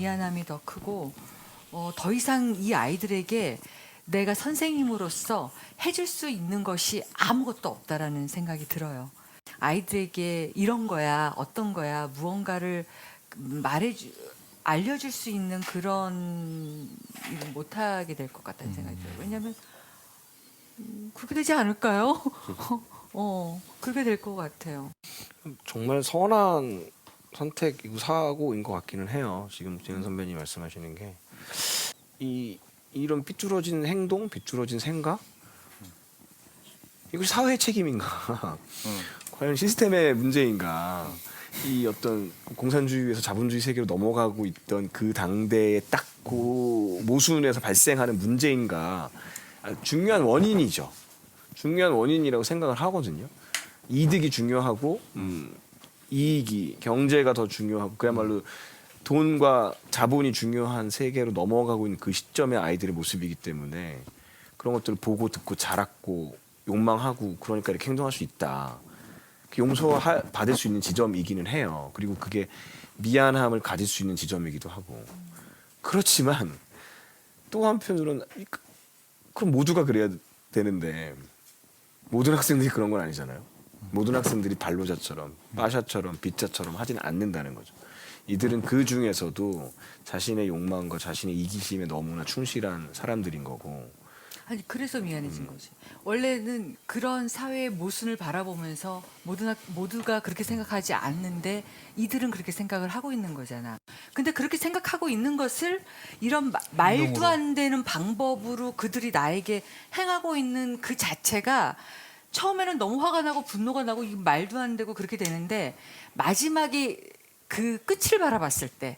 미안함이 더 크고 더 이상 이 아이들에게 내가 선생님으로서 해줄 수 있는 것이 아무것도 없다라는 생각이 들어요. 아이들에게 이런 거야, 어떤 거야, 무언가를 알려줄 수 있는 그런 일을 못하게 될 것 같다는 생각이 들어요. 왜냐하면 그렇게 되지 않을까요? 그렇게 될 것 같아요. 정말 선한 선택이고 사고인 것 같기는 해요. 지금 재현 선배님 말씀하시는 게 이런 삐뚤어진 행동, 삐뚤어진 생각 이것이 사회의 책임인가? 과연 시스템의 문제인가? 이 어떤 공산주의에서 자본주의 세계로 넘어가고 있던 그 당대의 딱 그 모순에서 발생하는 문제인가? 중요한 원인이죠. 중요한 원인이라고 생각을 하거든요. 이득이 중요하고 이익이 경제가 더 중요하고 그야말로 돈과 자본이 중요한 세계로 넘어가고 있는 그 시점의 아이들의 모습이기 때문에 그런 것들을 보고 듣고 자랐고 욕망하고 그러니까 이렇게 행동할 수 있다. 용서받을 수 있는 지점이기는 해요. 그리고 그게 미안함을 가질 수 있는 지점이기도 하고. 그렇지만 또 한편으로는 그럼 모두가 그래야 되는데 모든 학생들이 그런 건 아니잖아요. 모든 학생들이 발로자처럼 빠샤처럼 빗자처럼 하지는 않는다는 거죠. 이들은 그 중에서도 자신의 욕망과 자신의 이기심에 너무나 충실한 사람들인 거고. 아니 그래서 미안해진 거지. 원래는 그런 사회의 모순을 바라보면서 모두가 그렇게 생각하지 않는데 이들은 그렇게 생각을 하고 있는 거잖아. 근데 그렇게 생각하고 있는 것을 이런 말도 안 되는 방법으로 그들이 나에게 행하고 있는 그 자체가 처음에는 너무 화가 나고 분노가 나고 이 말도 안 되고 그렇게 되는데 마지막에 그 끝을 바라봤을 때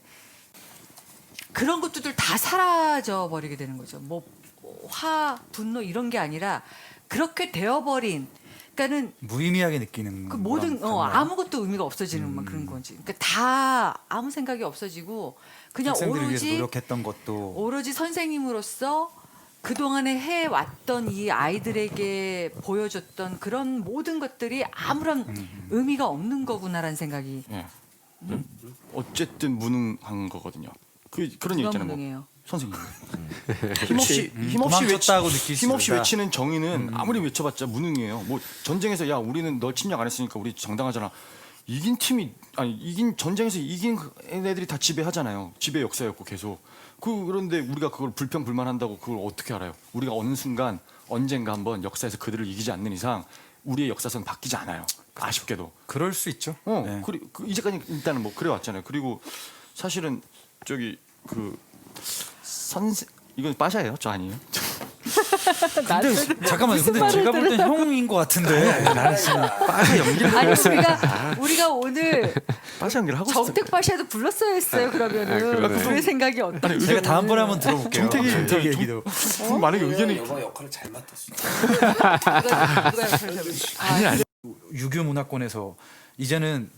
그런 것들도 다 사라져 버리게 되는 거죠. 뭐 분노 이런 게 아니라 그렇게 되어버린, 그러니까는 무의미하게 느끼는 그 모든 아무것도 의미가 없어지는 막 그런 거지. 그러니까 다 아무 생각이 없어지고 그냥 학생들을 위해서 노력했던 것도 오로지 선생님으로서 그동안에 해왔던 이 아이들에게 보여줬던 그런 모든 것들이 아무런 의미가 없는 거구나라는 생각이. 예. 어쨌든 무능한 거거든요. 그런 얘기 누가 있잖아요. 뭐, 무능해요? 선생님. 도망쳤다고 느낄 수 힘없이 있다. 외치는 정의는 아무리 외쳐봤자 무능해요. 뭐 전쟁에서 야 우리는 널 침략 안 했으니까 우리 정당하잖아. 이긴 전쟁에서 이긴 애들이 다 지배하잖아요. 지배 역사였고 계속. 그런데 우리가 그걸 불평불만한다고 그걸 어떻게 알아요? 우리가 어느 순간 언젠가 한번 역사에서 그들을 이기지 않는 이상 우리의 역사선 바뀌지 않아요. 아쉽게도. 그럴 수 있죠. 네. 이제까지 일단은 뭐 그래 왔잖아요. 그리고 사실은 저기 이건 빠샤예요? 저 아니에요? 근데 잠깐만요. 근데 제가 볼 땐 형인 것 같은데. 나는 지금 빠샤 연기를 아니 우리가 오늘 빠샤 연기를 하고 싶어요. 정택 바샤도 불렀어야 했어요. 그러면은 우리의 생각이 어떤지. 제가 다음번에 한번 들어볼게요. 정택이 얘기도. 만약에 의견이 영화 역할을 잘 맡았어. 아니. 유교 문화권에서 이제는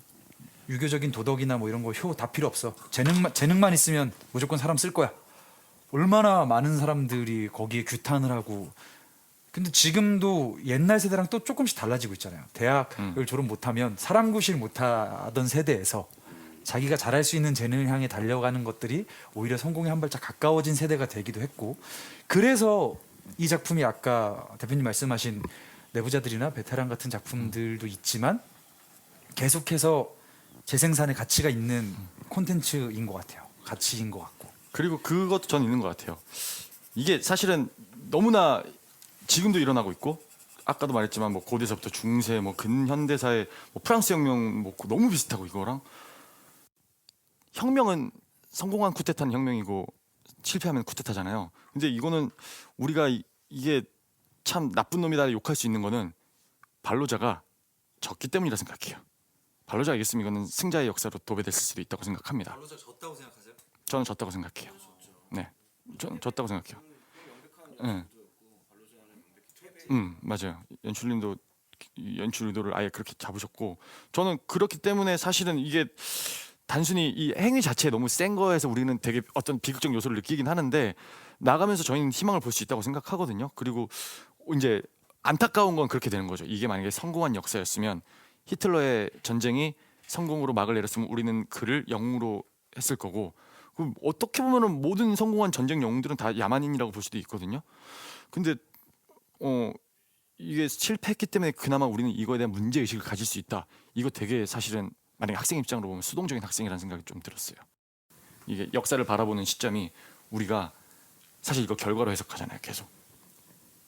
유교적인 도덕이나 뭐 이런 거 효 다 필요 없어. 재능만 있으면 무조건 사람 쓸 거야. 얼마나 많은 사람들이 거기에 규탄을 하고. 근데 지금도 옛날 세대랑 또 조금씩 달라지고 있잖아요. 대학을 졸업 못하면 사람 구실 못하던 세대에서 자기가 잘할 수 있는 재능을 향해 달려가는 것들이 오히려 성공에 한 발짝 가까워진 세대가 되기도 했고. 그래서 이 작품이 아까 대표님 말씀하신 내부자들이나 베테랑 같은 작품들도 있지만 계속해서 재생산의 가치가 있는 콘텐츠인 것 같아요. 가치인 것 같고. 그리고 그것도 전 있는 것 같아요. 이게 사실은 너무나 지금도 일어나고 있고 아까도 말했지만 뭐 고대서부터 중세 뭐 근현대사의 뭐 프랑스 혁명 뭐 너무 비슷하고 이거랑 혁명은 성공한 쿠데타는 혁명이고 실패하면 쿠데타잖아요. 근데 이거는 우리가 이게 참 나쁜 놈이다 욕할 수 있는 거는 발로자가 졌기 때문이라 생각해요. 발로자가 이겼으면 이거는 승자의 역사로 도배됐을 수도 있다고 생각합니다. 발로자 졌다고 생각하세요? 저는 졌다고 생각해요. 네, 저는 졌다고 생각해요. 네. 맞아요. 연출님도 연출 의도를 아예 그렇게 잡으셨고 저는 그렇기 때문에 사실은 이게 단순히 이 행위 자체에 너무 센 거에서 우리는 되게 어떤 비극적 요소를 느끼긴 하는데 나가면서 저희는 희망을 볼 수 있다고 생각하거든요. 그리고 이제 안타까운 건 그렇게 되는 거죠. 이게 만약에 성공한 역사였으면 히틀러의 전쟁이 성공으로 막을 내렸으면 우리는 그를 영웅으로 했을 거고 그 어떻게 보면은 모든 성공한 전쟁 영웅들은 다 야만인이라고 볼 수도 있거든요. 근데 이게 실패했기 때문에 그나마 우리는 이거에 대한 문제 의식을 가질 수 있다. 이거 되게 사실은 만약에 학생 입장으로 보면 수동적인 학생이라는 생각이 좀 들었어요. 이게 역사를 바라보는 시점이 우리가 사실 이거 결과로 해석하잖아요. 계속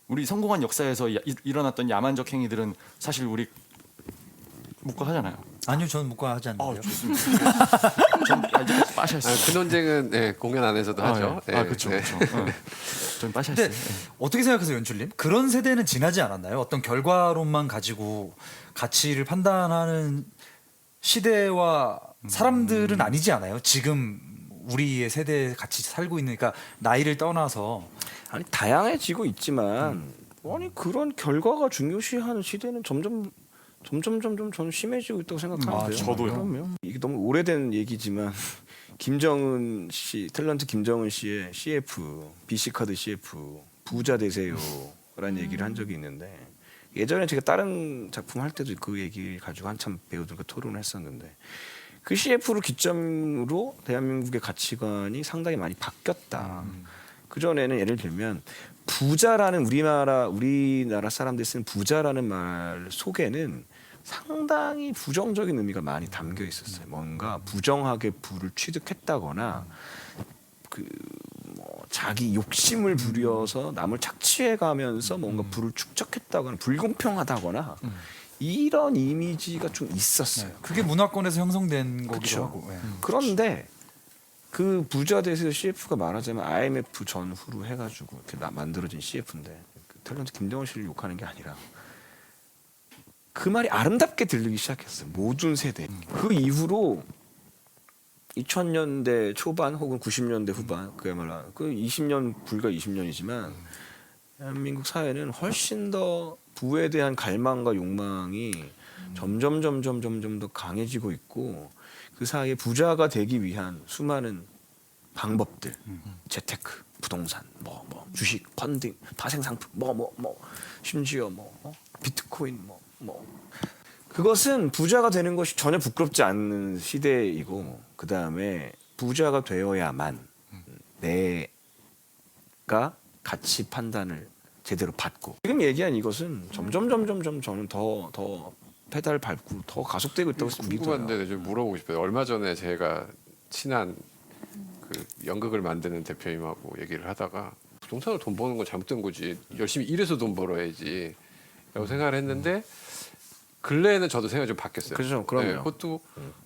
우리 성공한 역사에서 일어났던 야만적 행위들은 사실 우리 묵과하잖아요. 아니요, 저는 묵과하지 않는데요. 좋습니다. 전 아직까지 빠셨어요. 그 논쟁은 네, 공연 안에서도 하죠. 그렇죠, 네. 그렇죠. 전 빠셨어요. 근데 어떻게 생각하세요, 연출님? 그런 세대는 지나지 않았나요? 어떤 결과론만 가지고 가치를 판단하는 시대와 사람들은 아니지 않아요? 지금 우리의 세대에 같이 살고 있는, 그러니까 나이를 떠나서 아니 다양해지고 있지만 아니 그런 결과가 중요시하는 시대는 점점 저는 심해지고 있다고 생각하는데요. 저도요. 그럼요. 이게 너무 오래된 얘기지만 김정은 씨, 탤런트 김정은 씨의 CF, BC 카드 CF 부자 되세요라는 얘기를 한 적이 있는데 예전에 제가 다른 작품 할 때도 그 얘기를 가지고 한참 배우들과 토론을 했었는데 그 CF를 기점으로 대한민국의 가치관이 상당히 많이 바뀌었다. 그 전에는 예를 들면 부자라는 우리나라 사람들이 쓰는 부자라는 말 속에는 상당히 부정적인 의미가 많이 담겨 있었어요. 뭔가 부정하게 부를 취득했다거나 자기 욕심을 부려서 남을 착취해가면서 뭔가 부를 축적했다거나 불공평하다거나 이런 이미지가 좀 있었어요. 그게 문화권에서 형성된 거기도 그쵸. 하고. 예. 그런데 그 부자 대세 CF가 말하자면 IMF 전후로 해가지고 이렇게 만들어진 CF인데 그 탤런트 김정은 씨를 욕하는 게 아니라 그 말이 아름답게 들리기 시작했어요. 모든 세대. 그 이후로 2000년대 초반 혹은 90년대 후반 그야말로 그 20년 불과 20년이지만 대한민국 사회는 훨씬 더 부에 대한 갈망과 욕망이 점점 더 강해지고 있고 그 사이에 부자가 되기 위한 수많은 방법들, 재테크, 부동산, 주식, 펀딩, 파생상품, 심지어 비트코인, 그것은 부자가 되는 것이 전혀 부끄럽지 않는 시대이고 그 다음에 부자가 되어야만 내가 가치 판단을 제대로 받고 지금 얘기한 이것은 점점 저는 더 페달 밟고 더 가속되고 있다고 믿어요. 궁금한데 좀 물어보고 싶어요. 얼마 전에 제가 친한 그 연극을 만드는 대표님하고 얘기를 하다가 부동산으로 돈 버는 건 잘못된 거지. 열심히 일해서 돈 벌어야지. 라고 생각을 했는데 근래에는 저도 생각이 좀 바뀌었어요. 그렇죠. 그럼요. 그것도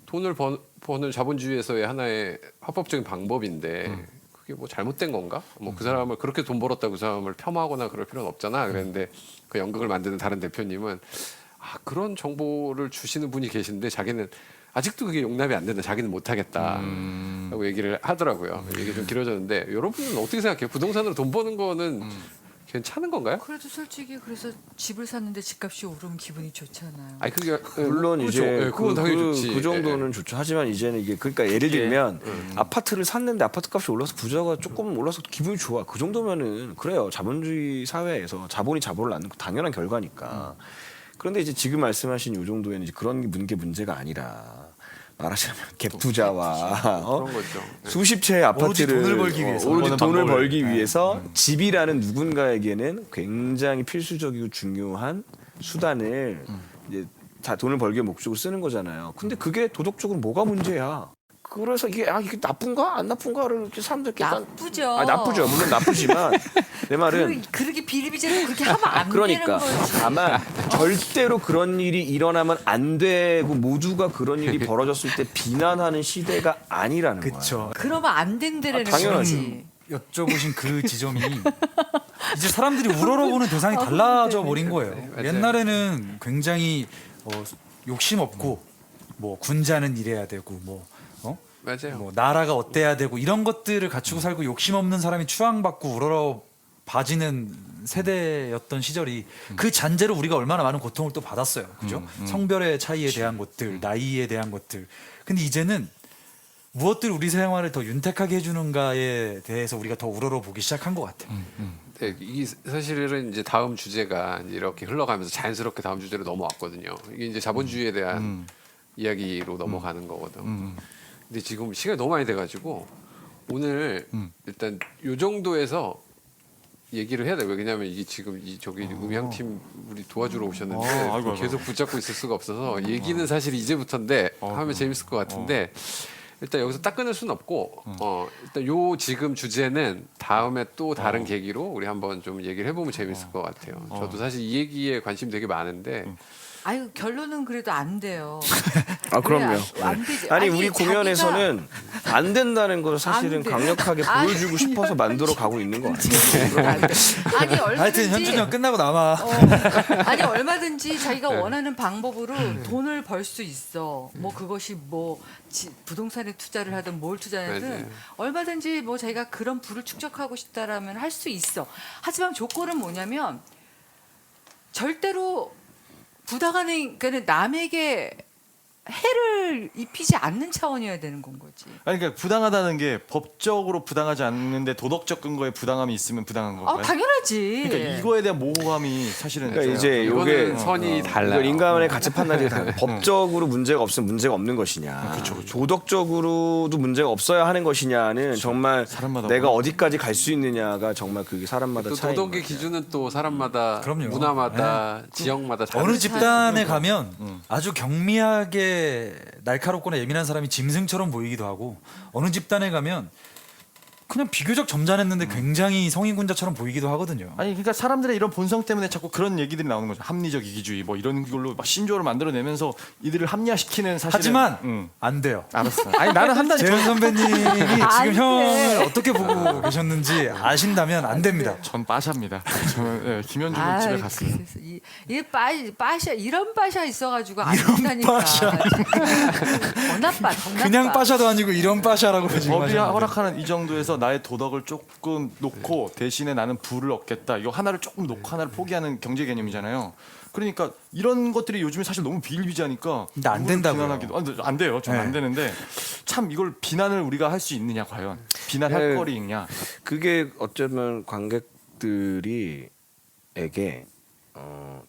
돈을 버는 자본주의에서의 하나의 합법적인 방법인데 그게 뭐 잘못된 건가? 그 사람을 그렇게 돈 벌었다고 그 사람을 폄하하거나 그럴 필요는 없잖아. 그랬는데 그 연극을 만드는 다른 대표님은 그런 정보를 주시는 분이 계신데 자기는 아직도 그게 용납이 안 된다. 자기는 못하겠다. 라고 얘기를 하더라고요. 얘기 좀 길어졌는데 여러분은 어떻게 생각해요? 부동산으로 돈 버는 거는 괜찮은 건가요? 그래도 솔직히 그래서 집을 샀는데 집값이 오르면 기분이 좋잖아요. 아니 그게 물론 그렇죠. 이제 예, 그건 당연히 좋지. 그 정도는 좋죠. 하지만 이제는 이게 그러니까 예를 들면 아파트를 샀는데 아파트 값이 올라서 부자가 조금 올라서 기분이 좋아. 그 정도면은 그래요. 자본주의 사회에서 자본이 자본을 낳는 거 당연한 결과니까. 그런데 이제 지금 말씀하신 이 정도에는 이제 그런 게 문제가 아니라 말하자면 갭투자와 그런 거죠. 수십 채의 아파트를 돈을 벌기 위해서. 오로지 버는 돈을 방법을. 벌기 위해서 집이라는 누군가에게는 굉장히 필수적이고 중요한 수단을 이제 다 돈을 벌기 위해 목적으로 쓰는 거잖아요. 근데 그게 도덕적으로 뭐가 문제야? 그래서 이게 나쁜가 안 나쁜가를 이렇게 사람들께 나쁘죠. 나쁘죠. 물론 나쁘지만 내 말은 그렇게 비리비리하게 그렇게 하면 안 그러니까 되는 거지. 다만 절대로 그런 일이 일어나면 안 되고 모두가 그런 일이 벌어졌을 때 비난하는 시대가 아니라는 거예요. 그렇죠. 그러면 안 된다라는 당연하죠. 거지. 여쭤보신 그 지점이 이제 사람들이 우러러보는 대상이 달라져 버린 거예요. 맞아요. 옛날에는 굉장히 욕심 없고 뭐 군자는 이래야 되고 맞아요. 뭐 나라가 어때야 되고 이런 것들을 갖추고 살고 욕심 없는 사람이 추앙받고 우러러 봐지는 세대였던 시절이 그 잔재로 우리가 얼마나 많은 고통을 또 받았어요. 그죠? 성별의 차이에 대한 것들, 나이에 대한 것들. 근데 이제는 무엇들 우리 생활을 더 윤택하게 해주는가에 대해서 우리가 더 우러러 보기 시작한 것 같아요. 네, 이게 사실은 이제 다음 주제가 이제 이렇게 흘러가면서 자연스럽게 다음 주제로 넘어왔거든요. 이게 이제 자본주의에 대한 이야기로 넘어가는 거거든. 근데 지금 시간이 너무 많이 돼가지고 오늘 일단 요 정도에서 얘기를 해야 돼요. 왜냐하면 이게 지금 저기 음향팀 우리 도와주러 오셨는데 아이고. 계속 붙잡고 있을 수가 없어서 얘기는 사실 이제부터인데 하면 재밌을 것 같은데 일단 여기서 딱 끊을 수는 없고 일단 요 지금 주제는 다음에 또 다른 계기로 우리 한번 좀 얘기를 해보면 재밌을 것 같아요. 저도 사실 이 얘기에 관심 되게 많은데 아유 결론은 그래도 안 돼요. 아 그럼요. 왜 안 되지? 아니 아니, 우리 공연에서는 안 된다는 걸 사실은 안 돼. 강력하게 아니. 보여주고 싶어서 만들어 가고 있는 것 같아요. 안 돼. 아니 얼마든지 하여튼 현준이 끝나고 남아. 아니 얼마든지 자기가 원하는 방법으로 돈을 벌 수 있어. 뭐 그것이 뭐 부동산에 투자를 하든 뭘 투자하든 네. 얼마든지 뭐 자기가 그런 부를 축적하고 싶다라면 할 수 있어. 하지만 조건은 뭐냐면 절대로 부당하는 그러니까 남에게 해를 입히지 않는 차원이어야 되는 건 거지. 아니 그러니까 부당하다는 게 법적으로 부당하지 않는데 도덕적 근거에 부당함이 있으면 부당한 건가요? 당연하지. 그러니까 이거에 대한 모호함이 사실은 그러니까 이제 요게 이거는 선이 달라요. 이걸 인간의 가치 판단이 달라요. 법적으로 문제가 없으면 문제가 없는 것이냐, 도덕적으로도 문제가 없어야 하는 것이냐는 정말 사람마다 내가 어디까지 갈 수 있느냐가 정말 그게 사람마다 또 차이인 도덕의 것 같아요. 기준은 또 사람마다 그럼요. 문화마다 지역마다 다르죠. 어느 집단에 가면 아주 경미하게 날카롭거나 예민한 사람이 짐승처럼 보이기도 하고 어느 집단에 가면 그냥 비교적 점잖았는데 굉장히 성인군자처럼 보이기도 하거든요. 아니 그러니까 사람들의 이런 본성 때문에 자꾸 그런 얘기들이 나오는 거죠. 합리적 이기주의 뭐 이런 걸로 막 신조어를 만들어내면서 이들을 합리화시키는 사실은 하지만 안 돼요. 알았어. 아니 나는 한다니까. 재현 선배님이 안 지금 돼. 형을 어떻게 보고 계셨는지 아신다면 안 됩니다. 전 빠샤입니다. 저는 김현준은 집에 갔어요. 그래서 이 빠샤 이런 빠샤 있어가지고 안 된다니까. 더 나빠. 그냥 빠샤도 아니고 이런 빠샤라고 지금 법이 하셨는데. 허락하는 이 정도에서 나의 도덕을 조금 놓고 대신에 나는 부를 얻겠다. 이거 하나를 조금 놓고 하나를 포기하는 경제 개념이잖아요. 그러니까 이런 것들이 요즘에 사실 너무 비일비재하니까 근데 안 누구를 된다고요. 비난하기도 안 돼요. 저는 네. 안 되는데 참 이걸 비난을 우리가 할 수 있느냐 과연 비난할 네. 거리냐. 그게 어쩌면 관객들에게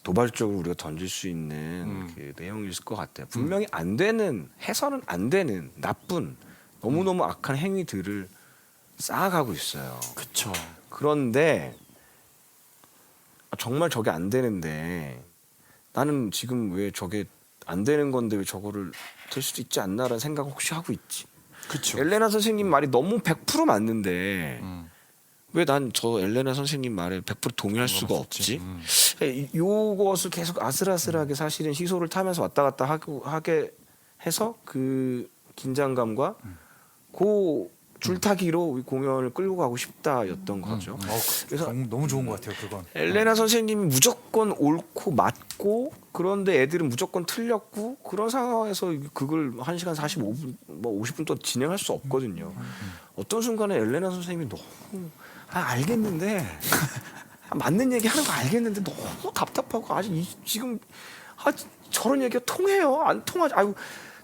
도발적으로 우리가 던질 수 있는 그 내용일 것 같아요. 분명히 안 되는 해서는 안 되는 나쁜 너무너무 악한 행위들을 쌓아가고 있어요. 그렇죠. 그런데 정말 저게 안 되는데 나는 지금 왜 저게 안 되는 건데 왜 저거를 될 수도 있지 않나라는 생각 혹시 하고 있지. 그렇죠. 엘레나 선생님 말이 너무 100% 맞는데 왜 난 저 엘레나 선생님 말에 100% 동의할 수가 없지? 요것을 계속 아슬아슬하게 사실은 시소를 타면서 왔다 갔다 하게 해서 그 긴장감과 그 줄타기로 우리 공연을 끌고 가고 싶다였던 거죠. 그래서 너무 좋은 것 같아요. 그건. 엘레나 선생님이 무조건 옳고 맞고 그런데 애들은 무조건 틀렸고 그런 상황에서 그걸 1시간 45분 뭐 50분 동안 진행할 수 없거든요. 어떤 순간에 엘레나 선생님이 너무 알겠는데 맞는 얘기 하는 거 알겠는데 너무 답답하고 지금 저런 얘기가 통해요? 안 통하지? 아유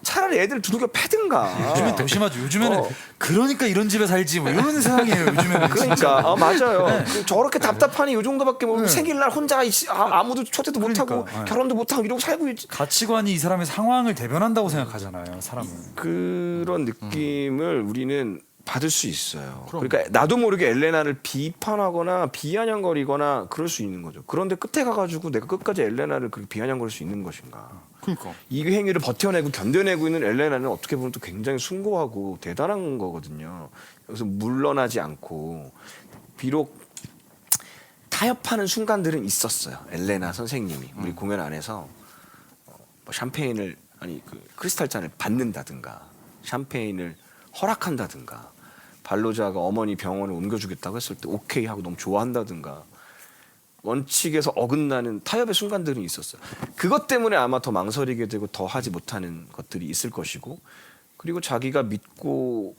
차라리 애들 두들겨 패든가. 요즘엔 더 심하죠. 요즘에는 그러니까 이런 집에 살지 뭐 이런 상황이에요. 요즘에는 그러니까 맞아요. 저렇게 답답하니 요 정도밖에 뭐 네. 생일날 혼자 아무도 초대도 못하고 그러니까, 네. 결혼도 못하고 이러고 살고 있지. 가치관이 이 사람의 상황을 대변한다고 생각하잖아요. 사람은. 그런 느낌을 우리는 받을 수 있어요. 그러니까 나도 모르게 엘레나를 비판하거나 비아냥거리거나 그럴 수 있는 거죠. 그런데 끝에 가가지고 내가 끝까지 엘레나를 그렇게 비아냥거릴 수 있는 것인가? 그러니까. 이 행위를 버텨내고 견뎌내고 있는 엘레나는 어떻게 보면 또 굉장히 숭고하고 대단한 거거든요. 여기서 물러나지 않고 비록 타협하는 순간들은 있었어요. 엘레나 선생님이 우리 공연 안에서 뭐 샴페인을 그 크리스탈 잔을 받는다든가 샴페인을 허락한다든가 발로자가 어머니 병원에 옮겨주겠다고 했을 때 오케이 하고 너무 좋아한다든가 원칙에서 어긋나는 타협의 순간들은 있었어요. 그것 때문에 아마 더 망설이게 되고 더 하지 못하는 것들이 있을 것이고 그리고 자기가 믿고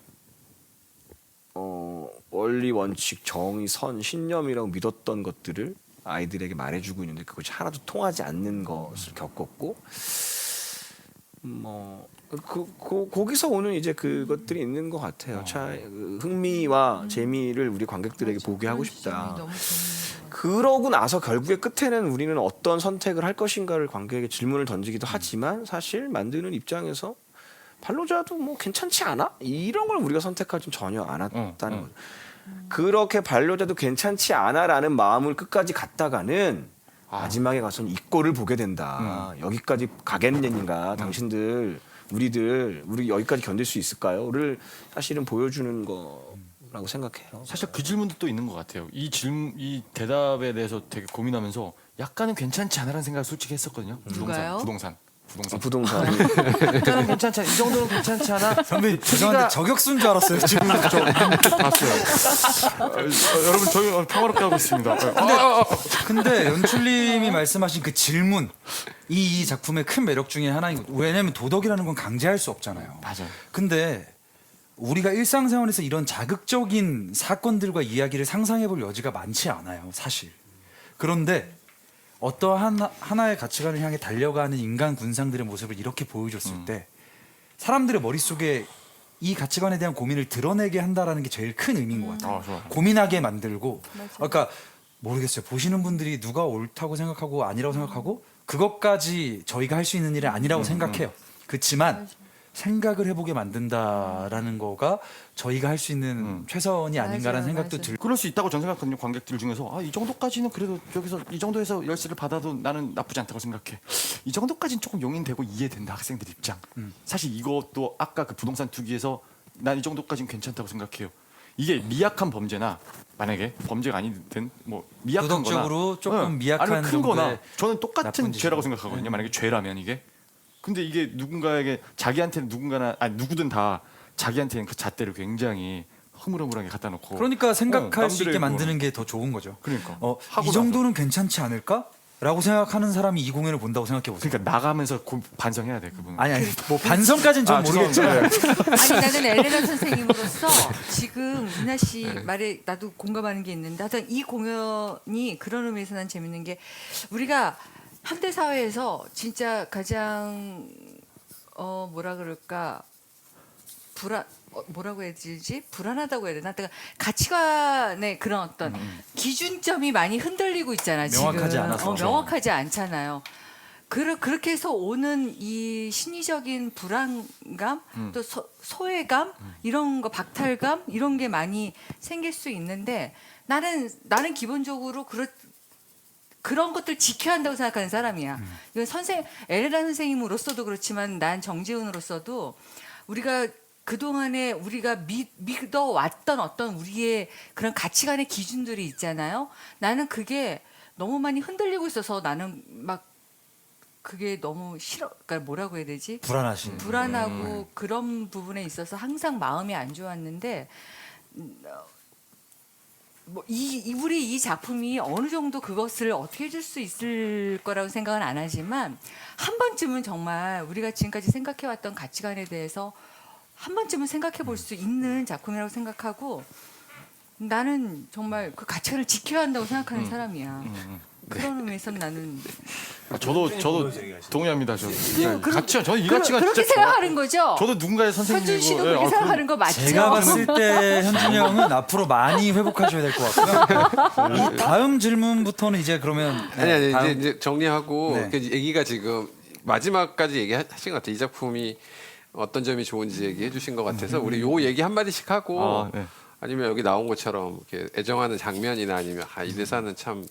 원리 원칙 정의 선 신념이라고 믿었던 것들을 아이들에게 말해주고 있는데 그것이 하나도 통하지 않는 것을 겪었고 뭐 거기서 오는 이제 그것들이 있는 것 같아요. 흥미와 재미를 우리 관객들에게 보게 하고 싶다. 그러고 나서 결국에 끝에는 우리는 어떤 선택을 할 것인가를 관객에게 질문을 던지기도 하지만 사실 만드는 입장에서 반로자도 뭐 괜찮지 않아? 이런 걸 우리가 선택하지 전혀 않았다는 응. 거죠. 그렇게 반로자도 괜찮지 않아라는 마음을 끝까지 갖다가는 마지막에 가서는 이 꼴을 보게 된다. 여기까지 가겠느냐, 당신들, 우리 여기까지 견딜 수 있을까요?를 사실은 보여주는 거라고 생각해요. 사실 그 질문도 또 있는 것 같아요. 이 대답에 대해서 되게 고민하면서 약간은 괜찮지 않아라는 생각을 솔직히 했었거든요. 누가요? 부동산. 부동산. 약간은 괜찮지 않아. 이 정도는 괜찮지 않아. 선배님 죄송한데 저격수인 줄 알았어요 지금. 여러분 저희 평화롭게 하고 있습니다. 근데 연출님이 말씀하신 그 질문 이 작품의 큰 매력 중에 하나인 거. 왜냐면 도덕이라는 건 강제할 수 없잖아요. 맞아요. 근데 우리가 일상생활에서 이런 자극적인 사건들과 이야기를 상상해 볼 여지가 많지 않아요, 사실. 그런데 어떠한 하나의 가치관을 향해 달려가는 인간 군상들의 모습을 이렇게 보여줬을 때 사람들의 머릿속에 이 가치관에 대한 고민을 드러내게 한다라는 게 제일 큰 의미인 것 같아요. 좋아. 고민하게 만들고 그러니까 모르겠어요. 보시는 분들이 누가 옳다고 생각하고 아니라고 생각하고 그것까지 저희가 할 수 있는 일은 아니라고 생각해요. 그렇지만 생각을 해보게 만든다라는 거가 저희가 할 수 있는 최선이 아닌가라는 맞아요, 생각도 맞아요. 들고 그럴 수 있다고 저는 생각하거든요. 관객들 중에서 이 정도까지는 그래도 여기서 이 정도에서 열쇠를 받아도 나는 나쁘지 않다고 생각해. 이 정도까지는 조금 용인되고 이해된다 학생들 입장. 사실 이것도 아까 그 부동산 투기에서 난 이 정도까지는 괜찮다고 생각해요. 이게 미약한 범죄나 만약에 범죄가 아니든 뭐 미약한 도덕적으로 거나 조금 미약한 아니면 큰 거나 정도의 저는 똑같은 나쁜 죄라고 짓이죠. 생각하거든요. 만약에 죄라면 이게. 근데 이게 누군가에게 자기한테는 누구든 다 자기한테는 그 잣대를 굉장히 허물허물하게 갖다 놓고 그러니까 생각할 수 있게 남들의 만드는 게 더 좋은 거죠. 그러니까 이 정도는 괜찮지 않을까? 라고 생각하는 사람이 이 공연을 본다고 생각해 보세요. 그러니까 나가면서 반성해야 돼 그분은. 아니 뭐 반성까지는 좀 모르겠지만 아니 나는 엘레나 선생님으로서 지금 이나 씨 말에 나도 공감하는 게 있는데 하여튼 이 공연이 그런 의미에서 난 재밌는 게 우리가 현대 사회에서 진짜 가장 뭐라 그럴까 뭐라고 해야 되지? 불안하다고 해야 되나? 그러니까 가치관의 그런 어떤 기준점이 많이 흔들리고 있잖아. 명확하지 지금. 않아서. 명확하지 않잖아요. 그렇게 해서 오는 이 심리적인 불안감, 또 소외감 이런 거, 박탈감 이런 게 많이 생길 수 있는데 나는 기본적으로 그런 것들 지켜야 한다고 생각하는 사람이야. 이건 엘레나 선생님으로서도 그렇지만 난 정재훈으로서도 우리가 그동안에 우리가 믿어왔던 어떤 우리의 그런 가치관의 기준들이 있잖아요. 나는 그게 너무 많이 흔들리고 있어서 나는 막 그게 너무 싫어. 그러니까 뭐라고 해야 되지? 불안하신. 불안하고 그런 부분에 있어서 항상 마음이 안 좋았는데 우리 이 작품이 어느 정도 그것을 어떻게 해줄 수 있을 거라고 생각은 안 하지만 한 번쯤은 정말 우리가 지금까지 생각해왔던 가치관에 대해서 한 번쯤은 생각해 볼 수 있는 작품이라고 생각하고 나는 정말 그 가치관을 지켜야 한다고 생각하는 사람이야. 그런 의미에서 나는 저도 동의합니다. 가치관 저는 이 가치관 그렇게 진짜 생각하는 거죠. 저도 누군가의 선생님이고 현준 씨도 그렇게 생각하는 거 맞죠? 제가 봤을 때 현준이 형은 앞으로 많이 회복하셔야 될 것 같고요. 이 다음 질문부터는 이제 그러면 아니 다음- 이제 정리하고 네. 그 얘기가 지금 마지막까지 얘기하신 것 같아요. 이 작품이 어떤 점이 좋은지 얘기해 주신 것 같아서 우리 요 얘기 한 마디씩 하고 네. 아니면 여기 나온 것처럼 이렇게 애정하는 장면이나 아니면 이 대사는 참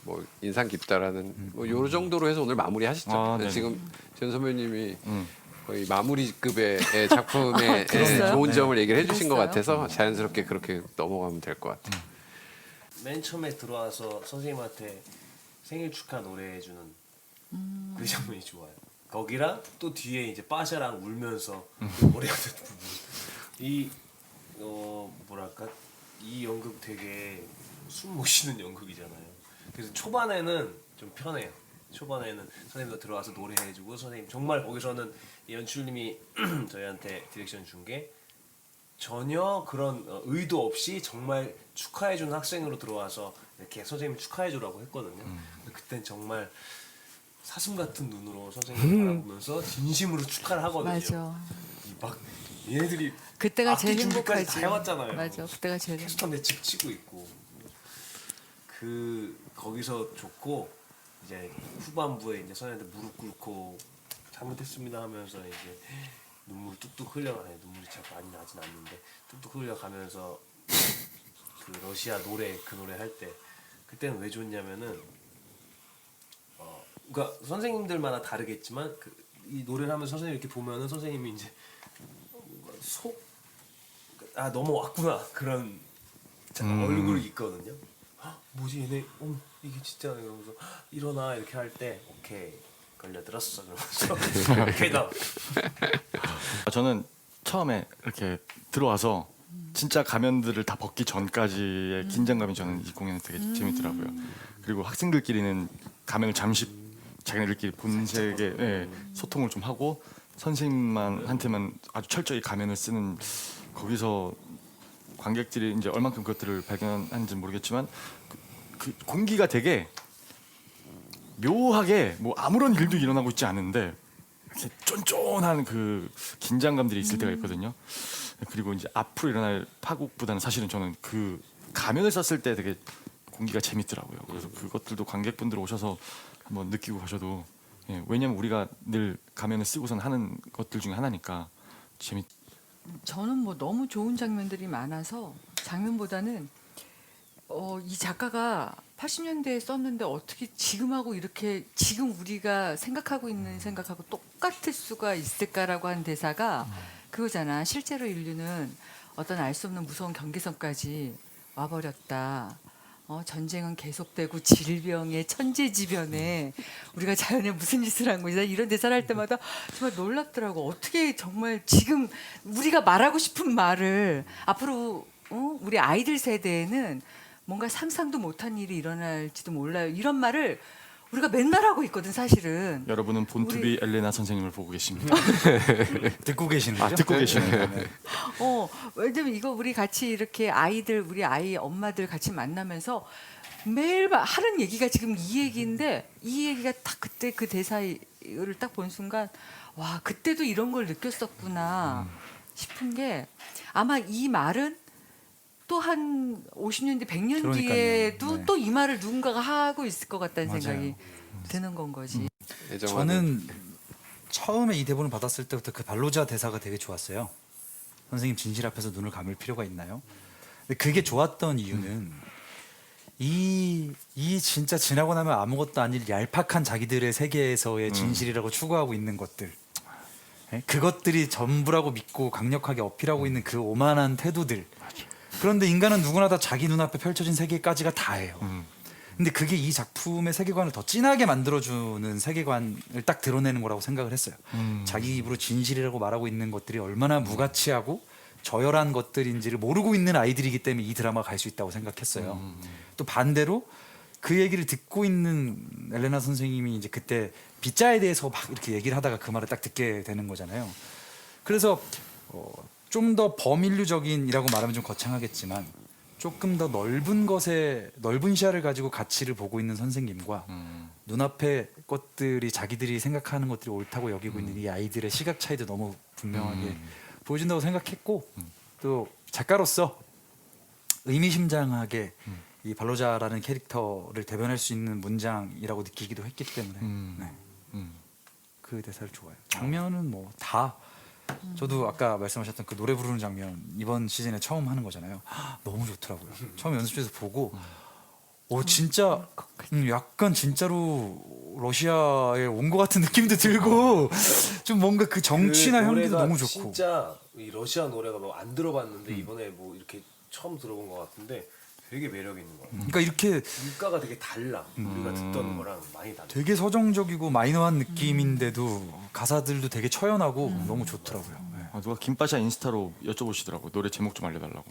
뭐 인상 깊다라는 뭐 요 정도로 해서 오늘 마무리하시죠. 네네. 지금 전 선배님이 거의 마무리급의 작품의 그랬어요? 좋은 점을 얘기를 해주신 것 그랬어요? 같아서 자연스럽게 그렇게 넘어가면 될 것 같아요. 맨 처음에 들어와서 선생님한테 생일 축하 노래해주는 그 장면이 좋아요. 거기랑 또 뒤에 이제 빠샤랑 울면서 노래하는 부분. 이 뭐랄까 이 연극 되게 숨 못 쉬는 연극이잖아요. 그래서 초반에는 좀 편해요. 초반에는 선생님도 들어와서 노래해주고 선생님 정말 거기서는 연출님이 저희한테 디렉션 준 게 전혀 그런 의도 없이 정말 축하해주는 학생으로 들어와서 이렇게 선생님 축하해주라고 했거든요. 그땐 정말 사슴 같은 눈으로 선생님 바라보면서 진심으로 축하를 하거든요. 맞아. 막 얘네들이 그때가 악기 제일 준비까지 행복하지. 다 해왔잖아요. 맞아. 그때가 제일 행복. 캐스터 매치 치고 있고 거기서 좋고 이제 후반부에 이제 선생님한테 무릎 꿇고 잘못했습니다 하면서 이제 눈물 뚝뚝 흘려가네. 눈물이 참 많이 나진 않는데 뚝뚝 흘려가면서 그 러시아 노래 그 노래 할 때 그때는 왜 좋냐면은 그러니까 선생님들마다 다르겠지만 이 노래를 하면서 선생님 이렇게 보면은 선생님이 이제 너무 왔구나 그런 얼굴이 있거든요. 뭐지 얘네 이게 진짜 이러면서 일어나 이렇게 할 때 오케이 걸려들었어 그러면서 이렇게 나 저는 처음에 이렇게 들어와서 진짜 가면들을 다 벗기 전까지의 긴장감이 저는 이 공연은 되게 재밌더라고요. 그리고 학생들끼리는 가면을 잠시 자기네들끼리 본색의 소통을 좀 하고 선생님한테만 아주 철저히 가면을 쓰는 거기서 관객들이 이제 얼만큼 그것들을 발견하는지 모르겠지만 그 공기가 되게 묘하게 뭐 아무런 일도 일어나고 있지 않은데 이렇게 쫀쫀한 그 긴장감들이 있을 때가 있거든요. 그리고 이제 앞으로 일어날 파국보다는 사실은 저는 그 가면을 썼을 때 되게 공기가 재밌더라고요. 그래서 그것들도 관객분들 오셔서 한번 느끼고 가셔도 왜냐면 우리가 늘 가면을 쓰고선 하는 것들 중에 하나니까 재밌. 저는 뭐 너무 좋은 장면들이 많아서 장면보다는 이 작가가 80년대에 썼는데 어떻게 지금하고 이렇게 지금 우리가 생각하고 있는 생각하고 똑같을 수가 있을까라고 하는 대사가 그거잖아. 실제로 인류는 어떤 알 수 없는 무서운 경계선까지 와버렸다. 전쟁은 계속되고 질병에 천재지변에 우리가 자연에 무슨 짓을 한 거지? 이런 대사를 할 때마다 정말 놀랍더라고. 어떻게 정말 지금 우리가 말하고 싶은 말을 앞으로 우리 아이들 세대에는 뭔가 상상도 못한 일이 일어날지도 몰라요. 이런 말을 우리가 맨날 하고 있거든 사실은. 여러분은 본투비 엘레나 선생님을 보고 계십니다. 듣고 계시는 거죠? 듣고 계십니다. 네. 왜냐면 이거 우리 같이 이렇게 아이들 우리 아이 엄마들 같이 만나면서 매일 하는 얘기가 지금 이 얘기인데 이 얘기가 딱 그때 그 대사를 딱 본 순간 와 그때도 이런 걸 느꼈었구나 싶은 게 아마 이 말은 또 한 50년 뒤 100년 그러니까요. 뒤에도 네. 또 이 말을 누군가가 하고 있을 것 같다는 맞아요. 생각이 드는 건 거지. 저는 처음에 이 대본을 받았을 때부터 그 발로자 대사가 되게 좋았어요. 선생님 진실 앞에서 눈을 감을 필요가 있나요? 근데 그게 좋았던 이유는 이 진짜 지나고 나면 아무것도 아닐 얄팍한 자기들의 세계에서의 진실이라고 추구하고 있는 것들, 그것들이 전부라고 믿고 강력하게 어필하고 있는 그 오만한 태도들. 그런데 인간은 누구나 다 자기 눈앞에 펼쳐진 세계까지가 다예요. 근데 그게 이 작품의 세계관을 더 진하게 만들어주는 세계관을 딱 드러내는 거라고 생각을 했어요. 자기 입으로 진실이라고 말하고 있는 것들이 얼마나 무가치하고 저열한 것들인지를 모르고 있는 아이들이기 때문에 이 드라마가 갈 수 있다고 생각했어요. 또 반대로 그 얘기를 듣고 있는 엘레나 선생님이 이제 그때 빗자에 대해서 막 이렇게 얘기를 하다가 그 말을 딱 듣게 되는 거잖아요. 그래서 좀 더 범인류적인이라고 말하면 좀 거창하겠지만 조금 더 넓은 것에 넓은 시야를 가지고 가치를 보고 있는 선생님과 눈앞의 것들이 자기들이 생각하는 것들이 옳다고 여기고 있는 이 아이들의 시각 차이도 너무 분명하게 보여준다고 생각했고 또 작가로서 의미심장하게 이 발로자라는 캐릭터를 대변할 수 있는 문장이라고 느끼기도 했기 때문에 그 대사를 좋아해요. 장면은 뭐 다 저도 아까 말씀하셨던 그 노래 부르는 장면 이번 시즌에 처음 하는 거잖아요. 너무 좋더라고요. 처음 연습실에서 보고 진짜 약간 진짜로 러시아에 온 것 같은 느낌도 들고 좀 뭔가 그 정취나 그 향기도 노래가 너무 좋고 진짜 이 러시아 노래가 뭐 안 들어봤는데 이번에 뭐 이렇게 처음 들어본 것 같은데 되게 매력 있는 것 같아요. 그러니까 이렇게 물가가 되게 달라. 우리가 듣던 거랑 많이 달라. 되게 서정적이고 마이너한 느낌인데도 가사들도 되게 처연하고 너무 좋더라고요. 네. 누가 김빠샤 인스타로 여쭤보시더라고. 노래 제목 좀 알려달라고.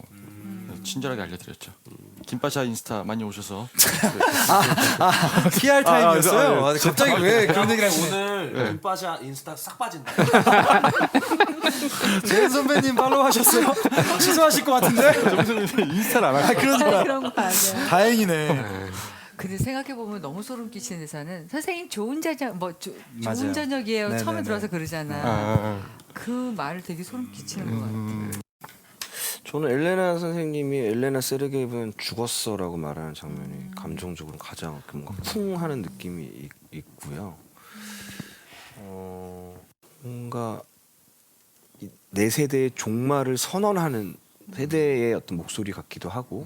그래서 친절하게 알려드렸죠. 김빠샤 인스타 많이 오셔서 PR 타임이었어요. 아, 갑자기 왜 그런 얘기를 하시네. 오늘 김빠샤 인스타 싹 빠진다. 재현 선배님 팔로우 하셨어요? 취소하실 것 같은데? 정선생님 인스타를 안 하고. 그러니까 그런 거 아니야. 다행이네. 근데 생각해 보면 너무 소름 끼치는 대사는 선생님 좋은 저녁 맞아요. 좋은 저녁이에요. 네네네. 처음에 들어와서 그러잖아. 그 말을 되게 소름 끼치는 것 같아. 저는 엘레나 선생님이 엘레나 세르게이브는 죽었어라고 말하는 장면이 감정적으로 가장 뭔가 쿵 하는 느낌이 있고요. 뭔가 내 세대의 종말을 선언하는 세대의 어떤 목소리 같기도 하고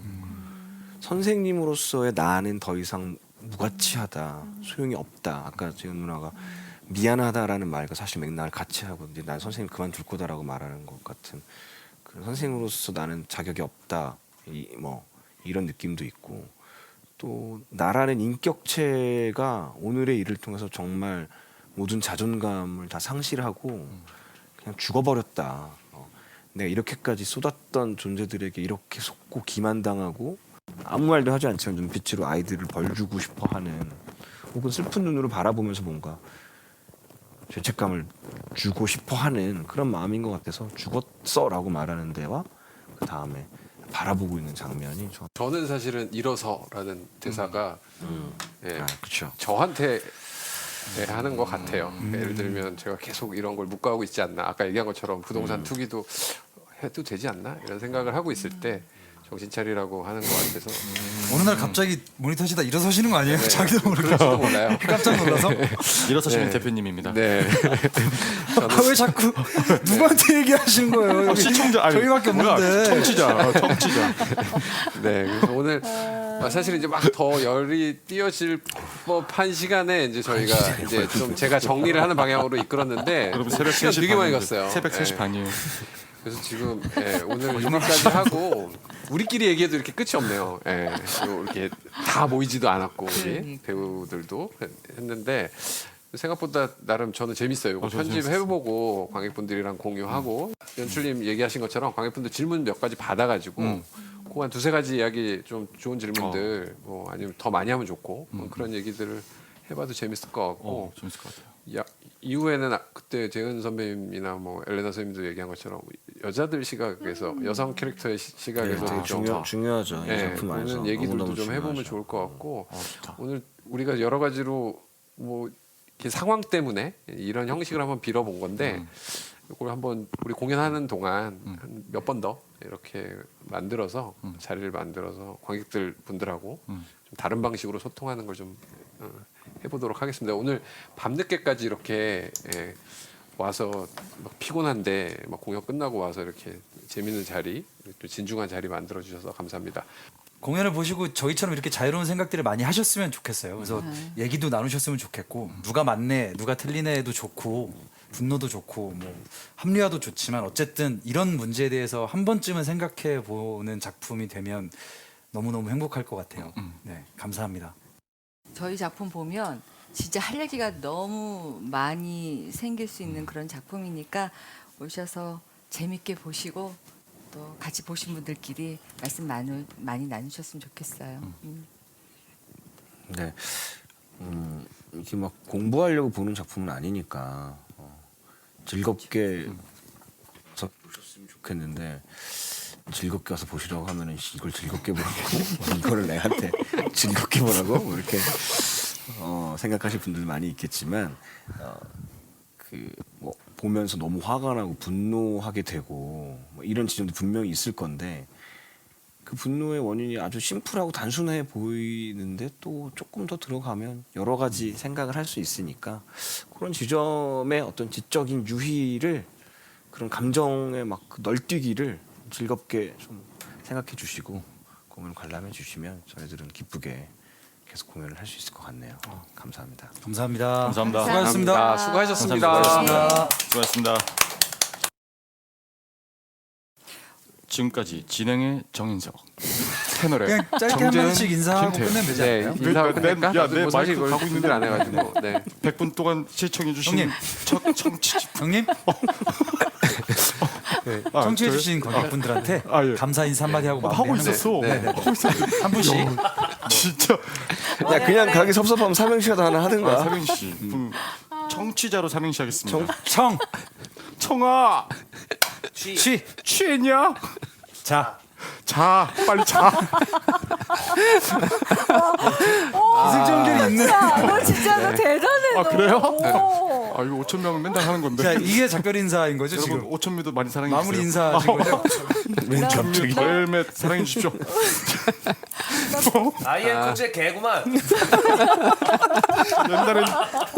선생님으로서의 나는 더 이상 무가치하다, 소용이 없다. 아까 지은 누나가 미안하다라는 말과 사실 맥락을 같이 하고 이제 난 선생님 그만둘 거다라고 말하는 것 같은 그 선생님으로서 나는 자격이 없다. 이런 느낌도 있고 또 나라는 인격체가 오늘의 일을 통해서 정말 모든 자존감을 다 상실하고 그냥 죽어버렸다. 내가 이렇게까지 쏟았던 존재들에게 이렇게 속고 기만당하고 아무 말도 하지 않지만 눈빛으로 아이들을 벌주고 싶어하는 혹은 슬픈 눈으로 바라보면서 뭔가 죄책감을 주고 싶어하는 그런 마음인 것 같아서 죽었어라고 말하는 데와 그 다음에 바라보고 있는 장면이 저는 사실은 일어서라는 대사가 예, 그렇죠. 저한테 하는 것 같아요. 예를 들면 제가 계속 이런 걸 묵과하고 있지 않나. 아까 얘기한 것처럼 부동산 투기도 해도 되지 않나 이런 생각을 하고 있을 때 정신 차리라고 하는 것 같아서 어느 날 갑자기 모니터 하시다 일어서시는 거 아니에요? 네, 자기도 모르게 그럴지도 몰라요. 깜짝 놀라서 일어서시는 네. 대표님입니다. 네. 아, 왜 자꾸 누구한테 얘기하시는 거예요? 여기 시청자 아니, 저희밖에 없는데. 청취자. 네, 그래서 오늘 사실 이제 막 더 열이 띄어질 법한 시간에 이제 저희가 이제 좀 제가 정리를 하는 방향으로 이끌었는데 여러분 새벽 시간 3시 되게 많이 반인데, 갔어요. 새벽 3시 네. 반이에요. 그래서 지금 오늘 여기까지 하고 우리끼리 얘기해도 이렇게 끝이 없네요. 이렇게 다 모이지도 않았고 우리 그러니까. 배우들도 했는데 생각보다 나름 저는 재밌어요. 이거 저도 편집해보고 관객분들이랑 공유하고 연출님 얘기하신 것처럼 관객분들 질문 몇 가지 받아가지고 그 한 두세 가지 이야기 좀 좋은 질문들 뭐 아니면 더 많이 하면 좋고 뭐 그런 얘기들을 해봐도 재밌을 것 같고 재밌을 것 같아요. 이후에는 그때 재은 선배님이나 뭐 엘레나 선생님도 얘기한 것처럼 여자들 시각에서 여성 캐릭터의 시각에서 되게 좀 중요하죠. 이 예, 작품 안에서 그런 얘기들도 너무너무 좀 해보면 중요하죠. 좋을 것 같고 좋다. 오늘 우리가 여러 가지로 뭐 이렇게 상황 때문에 이런 형식을 한번 빌어본 건데 이걸 한번 우리 공연하는 동안 몇 번 더 이렇게 만들어서 자리를 만들어서 관객들 분들하고 좀 다른 방식으로 소통하는 걸 좀 해보도록 하겠습니다. 오늘 밤늦게까지 이렇게 와서 막 피곤한데 막 공연 끝나고 와서 이렇게 재밌는 자리, 또 진중한 자리 만들어 주셔서 감사합니다. 공연을 보시고 저희처럼 이렇게 자유로운 생각들을 많이 하셨으면 좋겠어요. 그래서 얘기도 나누셨으면 좋겠고 누가 맞네, 누가 틀리네도 좋고 분노도 좋고 뭐 합리화도 좋지만 어쨌든 이런 문제에 대해서 한 번쯤은 생각해 보는 작품이 되면 너무너무 행복할 것 같아요. 네, 감사합니다. 저희 작품 보면 진짜 할 얘기가 너무 많이 생길 수 있는 그런 작품이니까 오셔서 재밌게 보시고 또 같이 보신 분들끼리 말씀 많이 나누셨으면 좋겠어요. 네. 이렇게 막 공부하려고 보는 작품은 아니니까 즐겁게 서 보셨으면 좋겠는데 즐겁게 와서 보시라고 하면은 이걸 즐겁게 보라고 이거를 내한테 즐겁게 보라고 뭐 이렇게 생각하실 분들 많이 있겠지만 그 뭐 보면서 너무 화가 나고 분노하게 되고 뭐 이런 지점도 분명히 있을 건데 그 분노의 원인이 아주 심플하고 단순해 보이는데 또 조금 더 들어가면 여러 가지 생각을 할 수 있으니까 그런 지점의 어떤 지적인 유희를 그런 감정의 막 널뛰기를 즐겁게 좀 생각해 주시고 공연을 관람해 주시면 저희들은 기쁘게 계속 공연을 할 수 있을 것 같네요. 감사합니다. 감사합니다. 감사합니다. 수고하셨습니다. 수고하셨습니다. 감사합니다. 수고하셨습니다. 지금까지 진행의 정인석, 테너의 그냥 짧게 한 정재은, 마디씩 인사하고 김태현. 끝내면 되지 네, 않을까요? 인사하고 내- 끝낼까? 야, 나도 내 뭐 사실 마이크 이걸 가고 준비를 안 있는데. 해가지고. 네. 100분 동안 시청해주신 형님. 청취자 형님 네. 청취해주신 관객분들한테 아, 예. 감사 인사 한마디 하고 하고 마무리하는 있었어. 네, 네. 하고 있었어. 한 분씩. 진짜. 야 그냥 가기 섭섭하면 삼행시라도 하나 하든가. 삼행시. 청취자로 삼행시 하겠습니다. 청, 청아, 취, 취했냐? 자. 자, 빨리 자. 기승전결이 있는. 너 진짜 너 대단해. 아, 그래요? 너. 아, 이거 5천 명은 맨날 하는 건데. 자, 이게 작별 인사인 거죠 여러분 지금. 5천 명도 많이 사랑해 마무리 주세요. 인사 하신 거죠? 웬 갑자기 매일매일 사랑해 주십시오. 나 아이엠 콘제 개구만. 옛날엔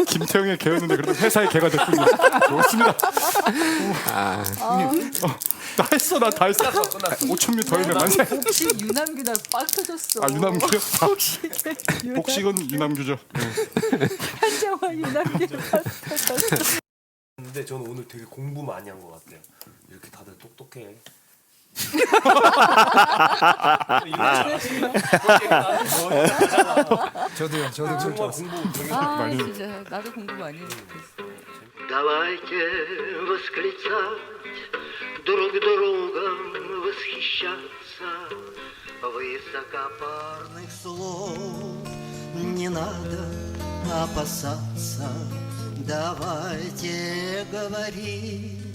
김태형의 개였는데 그래도 회사의 개가 됐군요. 좋습니다. 나 했어, 나 다 했어. 끝났어. 5,000명 더 했네, 만세. 복식 유남규 나빡 터졌어. 아, 유남규요? 복식에 복식은 유남규죠. 한정화 유남규 빡 터졌어. 근데 저는 오늘 되게 공부 많이 한 것 같아요. 이렇게 다들 똑똑해. 저도요. 저도 정말 공부 되게 아 진짜 나도 공부 많이 했어. Давайте восклицать, друг другом восхищаться. Высокопарных слов не надо опасаться. Давайте говорить